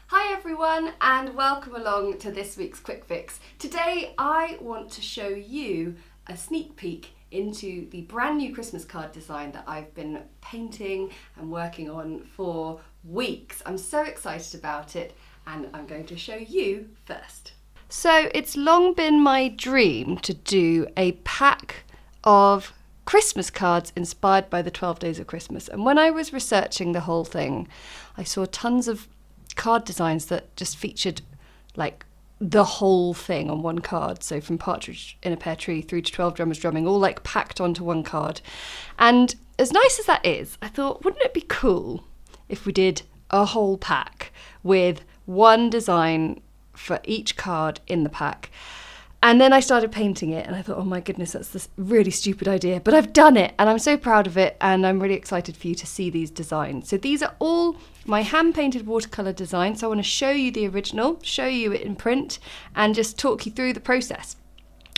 Hi everyone and welcome along to this week's Quick Fix. Today I want to show you a sneak peek into the brand new Christmas card design that I've been painting and working on for weeks. I'm so excited about it and I'm going to show you first. So it's long been my dream to do a pack of Christmas cards inspired by the 12 Days of Christmas, and when I was researching the whole thing I saw tons of card designs that just featured like the whole thing on one card, so from Partridge in a Pear Tree through to 12 Drummers Drumming, all like packed onto one card. And as nice as that is, I thought, wouldn't it be cool if we did a whole pack with one design for each card in the pack? And then I started painting it and I thought, oh my goodness, that's this really stupid idea, but I've done it and I'm so proud of it and I'm really excited for you to see these designs. So these are all my hand-painted watercolour designs. So I want to show you the original, show you it in print and just talk you through the process.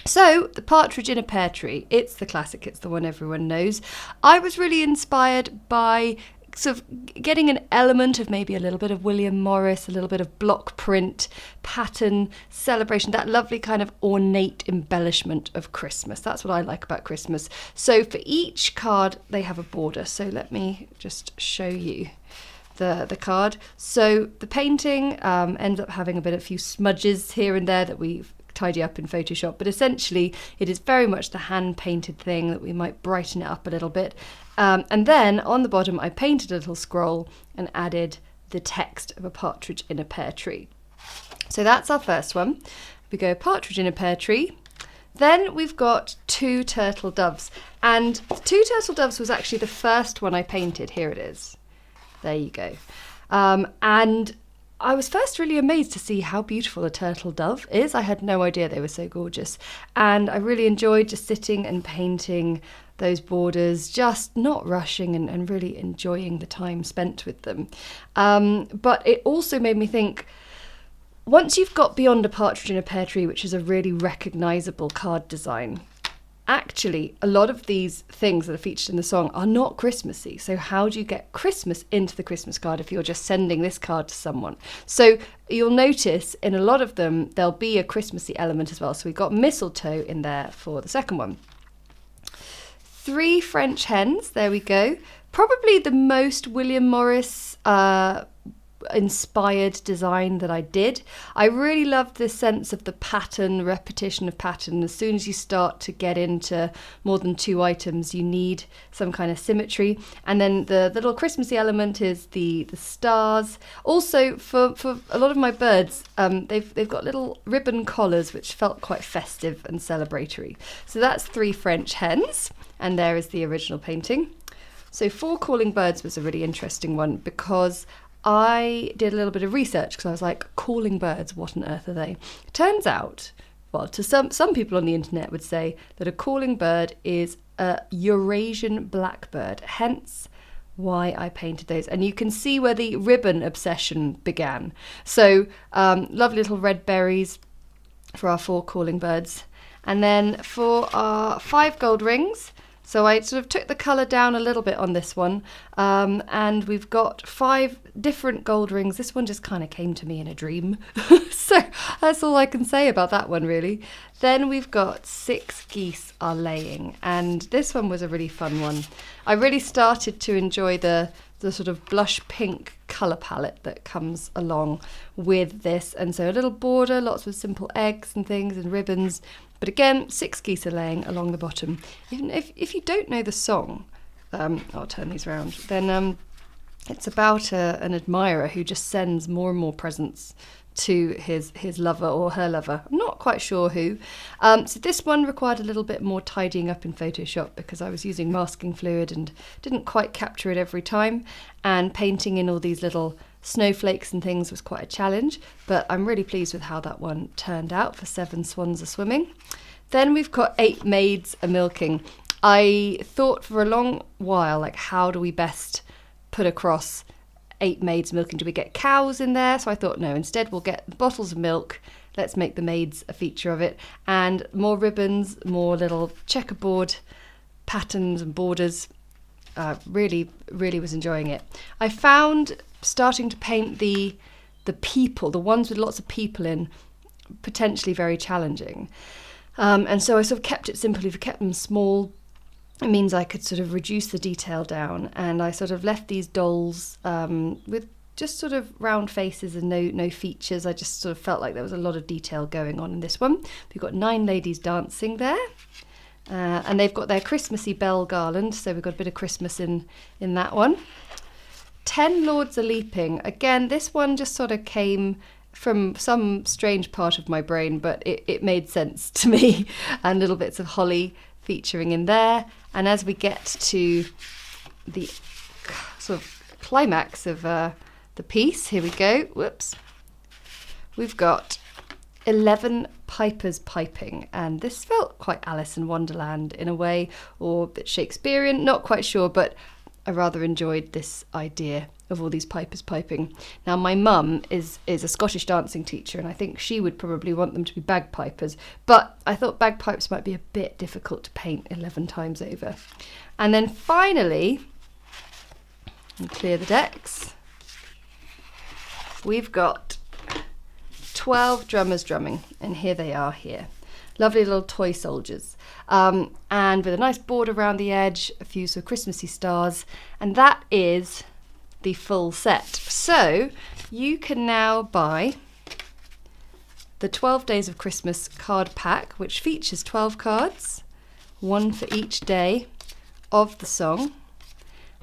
So the Partridge in a Pear Tree, it's the classic, it's the one everyone knows. I was really inspired by sort of getting an element of maybe a little bit of William Morris, a little bit of block print, pattern, celebration, that lovely kind of ornate embellishment of Christmas. That's what I like about Christmas. So for each card, they have a border. So let me just show you the card. So the painting ends up having a few smudges here and there that we've tidy up in Photoshop, but essentially it is very much the hand-painted thing that we might brighten it up a little bit. And then on the bottom I painted a little scroll and added the text of a partridge in a pear tree. So that's our first one. We go partridge in a pear tree. Then we've got two turtle doves, and two turtle doves was actually the first one I painted. Here it is. There you go. And I was first really amazed to see how beautiful a turtle dove is. I had no idea they were so gorgeous. And I really enjoyed just sitting and painting those borders, just not rushing and really enjoying the time spent with them. But it also made me think, once you've got beyond a partridge in a pear tree, which is a really recognisable card design, actually, a lot of these things that are featured in the song are not Christmassy. So how do you get Christmas into the Christmas card if you're just sending this card to someone? So you'll notice in a lot of them, there'll be a Christmassy element as well. So we've got mistletoe in there for the second one. 3 French hens, there we go. Probably the most William Morris inspired design that I did. I really loved this sense of the pattern, repetition of pattern. As soon as you start to get into more than 2 items, you need some kind of symmetry. And then the little Christmassy element is the stars. Also, for a lot of my birds, they've got little ribbon collars, which felt quite festive and celebratory. So that's 3 French hens, and there is the original painting. So 4 calling birds was a really interesting one because I did a little bit of research because I was like, calling birds, what on earth are they? It turns out, well, to some people on the internet would say that a calling bird is a Eurasian blackbird, hence why I painted those. And you can see where the ribbon obsession began. So lovely little red berries for our 4 calling birds. And then for our 5 gold rings, so I sort of took the colour down a little bit on this one, and we've got 5 different gold rings. This one just kind of came to me in a dream. So that's all I can say about that one, really. Then we've got 6 geese are laying, and this one was a really fun one. I really started to enjoy the sort of blush pink colour palette that comes along with this, and so a little border, lots of simple eggs and things and ribbons. But again, 6 geese are laying along the bottom. Even if you don't know the song, I'll turn these around, then it's about an admirer who just sends more and more presents to his lover or her lover. I'm not quite sure who. So this one required a little bit more tidying up in Photoshop because I was using masking fluid and didn't quite capture it every time. And painting in all these little snowflakes and things was quite a challenge, but I'm really pleased with how that one turned out for 7 swans are swimming. Then we've got 8 maids are milking. I thought for a long while, like, how do we best put across 8 maids milking? Do we get cows in there? So I thought, no, instead we'll get bottles of milk. Let's make the maids a feature of it. And more ribbons, more little checkerboard patterns and borders. Really was enjoying it. I found starting to paint the the people, the ones with lots of people in, potentially very challenging. And so I sort of kept it simple. If I kept them small, it means I could sort of reduce the detail down, and I sort of left these dolls with just sort of round faces and no features. I just sort of felt like there was a lot of detail going on in this one. We've got 9 ladies dancing there, and they've got their Christmassy bell garland, so we've got a bit of Christmas in that one. 10 lords are leaping. Again, this one just sort of came from some strange part of my brain, but it made sense to me, and little bits of holly featuring in there. And as we get to the sort of climax of the piece, here we go, whoops, we've got 11 pipers piping, and this felt quite Alice in Wonderland in a way, or a bit Shakespearean, not quite sure, but I rather enjoyed this idea of all these pipers piping. Now, my mum is a Scottish dancing teacher, and I think she would probably want them to be bagpipers, but I thought bagpipes might be a bit difficult to paint 11 times over. And then finally, and clear the decks, we've got 12 drummers drumming, and here they are here. Lovely little toy soldiers, and with a nice border around the edge, a few sort of Christmassy stars, and that is the full set. So you can now buy the 12 Days of Christmas card pack, which features 12 cards, one for each day of the song,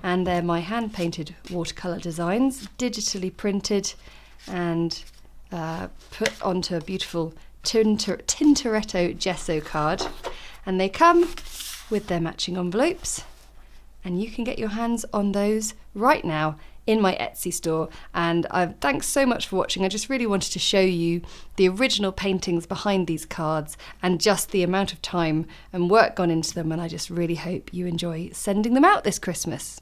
and they're my hand-painted watercolour designs, digitally printed and put onto a beautiful Tintoretto gesso card, and they come with their matching envelopes, and you can get your hands on those right now in my Etsy store. And thanks so much for watching. I just really wanted to show you the original paintings behind these cards and just the amount of time and work gone into them, and I just really hope you enjoy sending them out this Christmas.